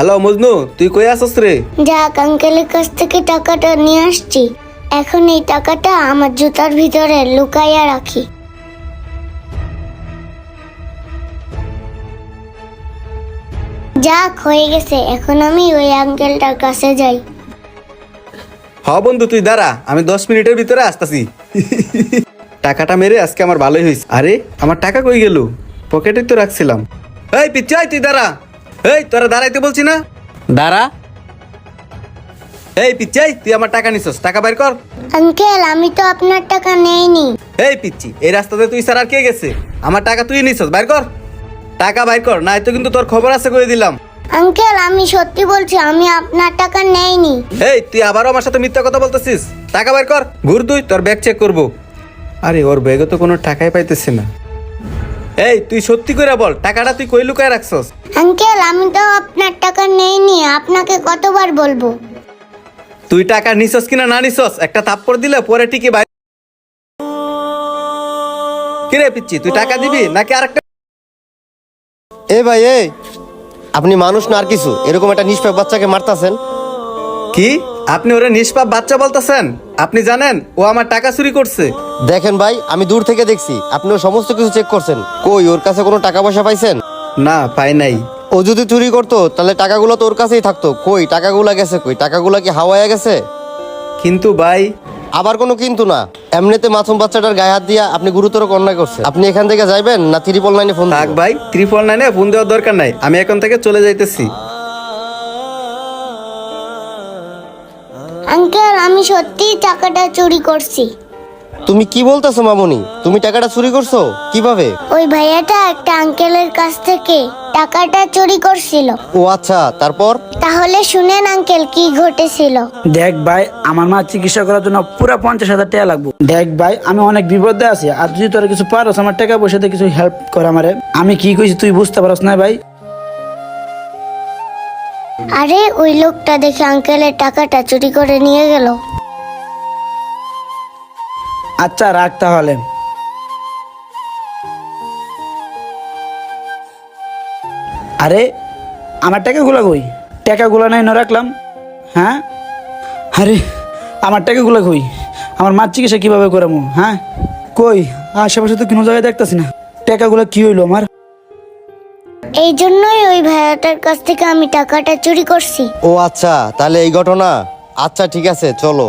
Hello Majnu, তুই কই আছস রে? যাক, আঙ্কেলের কাছ থেকে টাকাটা নিয়ে আসছি। এখন এই টাকাটা আমার জুতার ভিতরে লুকাইয়া রাখি। যাক, হয়ে গেছে। এখন আমি ওই আঙ্কেলটার কাছে যাই। বন্ধু তুই দাঁড়া, আমি 10 মিনিটের ভিতরে আসতাছি। টাকাটা মেরে আজকে আমার ভালোই হয়েছে। আরে আমার টাকা কই গেল? পকেটে তো রাখছিলাম। এই পিচ্ছাই তুই দাঁড়া। এই তোরা দাঁড়াইতে বলছি না, দাঁড়া। এই পিচ্ছাই, তুই আমার টাকা নিছস, টাকা বাইর কর। আঙ্কেল, আমি তো আপনার টাকা নেইনি। এই পিচ্ছি, এই রাস্তাতে তুই স্যার আর কে গেছে? আমার টাকা তুই নিছস, বাইর কর। টাকা বাইর কর, নাই তো কিন্তু তোর খবর আছে কই দিলাম। আঙ্কেল, আমি সত্যি বলছি, আমি আপনার টাকা নেইনি। এই তুই আবারও আমার সাথে মিথ্যা কথা বলতেছিস। টাকা বাইর কর, ঘুর তুই, তোর ব্যাগ চেক করবো। আরে ওর ব্যাগে তো কোনো টাকাই পাইতেছে না। এই তুই সত্যি করে বল, টাকাটা তুই কই লুকায় রাখছস? আঙ্কেল, আমি তো আপনার টাকা নেইনি। আপনাকে কতবার বলবো? তুই টাকা নিছস কিনা না নিছস একটা থাপ্পড় দিলে পরে টিকে বাইর। কিরে পিচ্ছি, তুই টাকা দিবি নাকি আরেকটা? এ ভাই আপনি মানুষ না আর কিছু, এরকম একটা নিষ্পাপ বাচ্চাকে মারতাছেন? কি আপনি ওরে নিষ্পাপ বাচ্চা বলতেছেন? আপনি জানেন ও আমার টাকা চুরি করছে। দেখেন ভাই, আমি দূর থেকে দেখছি আপনি ওর সমস্ত কিছু চেক করছেন। কই ওর কাছে কোনো টাকা পয়সা পাইছেন? না, পাই নাই। ও যদি চুরি করতো তাহলে টাকাগুলো তো ওর কাছেই থাকতো। কই টাকাগুলা গেছে? কই টাকাগুলা কি হাওয়ায় গেছে? কিন্তু ভাই, আবার কোনো কিন্তু না। এমনিতে মাসুম বাচ্চাটার গায়ে হাত দিয়া আপনি গুরুতর অন্যায় করছেন। আপনি এখান থেকে যাইবেন না 999 ফোন থাক দিবেন? ভাই, 999 ফোন দেওয়ার দরকার নাই, আমি এখন থেকে চলে যাইতেছি। আঙ্কেল, আমি সত্যিই টাকাটা চুরি করছি। তুমি কি বলতেছো মামুনি? তুমি টাকাটা চুরি করছো কিভাবে? ওই ভাইয়াটা একটা আঙ্কেলের কাছ থেকে টাকাটা চুরি করছিল। ও আচ্ছা, তারপর? তাহলে শুনেন আঙ্কেল, কি ঘটেছিল। দেখ ভাই, আমার মা চিকিৎসা করার জন্য পুরো 50,000 টাকা লাগবে। দেখ ভাই, আমি অনেক বিপদে আছি, আর যদি তোরা কিছু পারস আমার টাকা পয়সাতে কিছু হেল্প কর আমারে। আমি কি কইছি তুই বুঝতে পারস না ভাই? আরে ওই লোকটা দেখে আঙ্কেলের টাকাটা চুরি করে নিয়ে গেল। আচ্ছা রাখ তাহলে। আরে আমার টাকাগুলো কই? টাকাগুলো নাই না রাখলাম। হ্যাঁ, আরে আমার টাকাগুলো কই? আমার মার চিকিৎসা কিভাবে করামো? হ্যাঁ, কই আশেপাশে তো কোনো জায়গায় দেখতেছি না। টাকাগুলো কি হইলো আমার? এই জন্যই ওই ভাইয়াটার কাছ থেকে আমি টাকাটা চুরি করছি। ও আচ্ছা, তাহলে এই ঘটনা। আচ্ছা ঠিক আছে, চলো।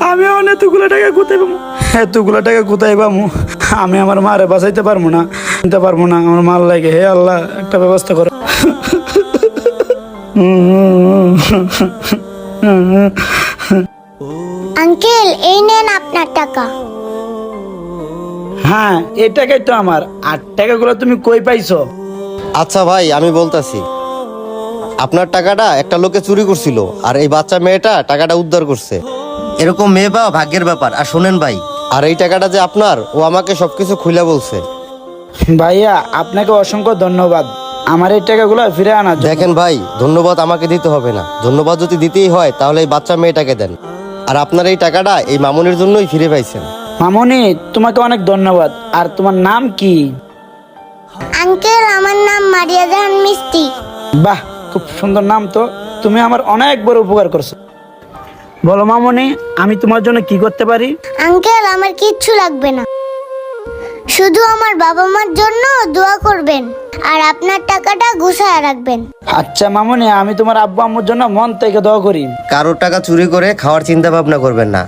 আমি এতগুলো টাকা কোথায় পাবো? এতগুলো টাকা কোথায় পাবো? আমি আমার মারে বাঁচাইতে পারবো না, নিতে পারবো না। আমার মার লাগে, হে আল্লাহ একটা ব্যবস্থা করো। আঙ্কেল, এই নেন আপনার টাকা। হ্যাঁ, এই টাকাই তো আমার। আর টাকাগুলো তুমি কই পাইছো? আচ্ছা ভাই, আমি বলতাছি। আপনার টাকাটা একটা লোকে চুরি করছিল, আর এই বাচ্চা মেয়েটা টাকাটা উদ্ধার করছে। এরকম মেয়ে পাওয়া ভাগ্যের ব্যাপার। আর শোনেন ভাই, আর এই টাকাটা যে আপনার, ও আমাকে সবকিছু খুলে বলছে। ভাইয়া, আপনাকে অসংখ্য ধন্যবাদ আমার এই টাকাগুলো ফিরে আনার জন্য। দেখেন ভাই, ধন্যবাদ আমাকে দিতে হবে না। ধন্যবাদ যদি দিতেই হয় তাহলে এই বাচ্চা মেয়েটাকে দেন। আর আপনার এই টাকাটা এই মামুনির জন্যই ফিরে পাইছেন। মামুনি, তোমাকে অনেক ধন্যবাদ। আর তোমার নাম কি? আঙ্কেল, আমার নাম মারিয়া জাহান মিস্তি। বাহ, খুব সুন্দর নাম তো। তুমি আমার অনেক বড় উপকার করছো। বলো মামুনি, আমি তোমার জন্য কি করতে পারি? আঙ্কেল, আমার কিচ্ছু লাগবে না, শুধু আমার বাবা মার জন্য দোয়া করবেন আর আপনার টাকাটা গুছায় রাখবেন। আচ্ছা মামুনি, আমি তোমার আব্বু আম্মুর জন্য মন থেকে দোয়া করি। কারোর টাকা চুরি করে খাওয়ার চিন্তা ভাবনা করবেন না।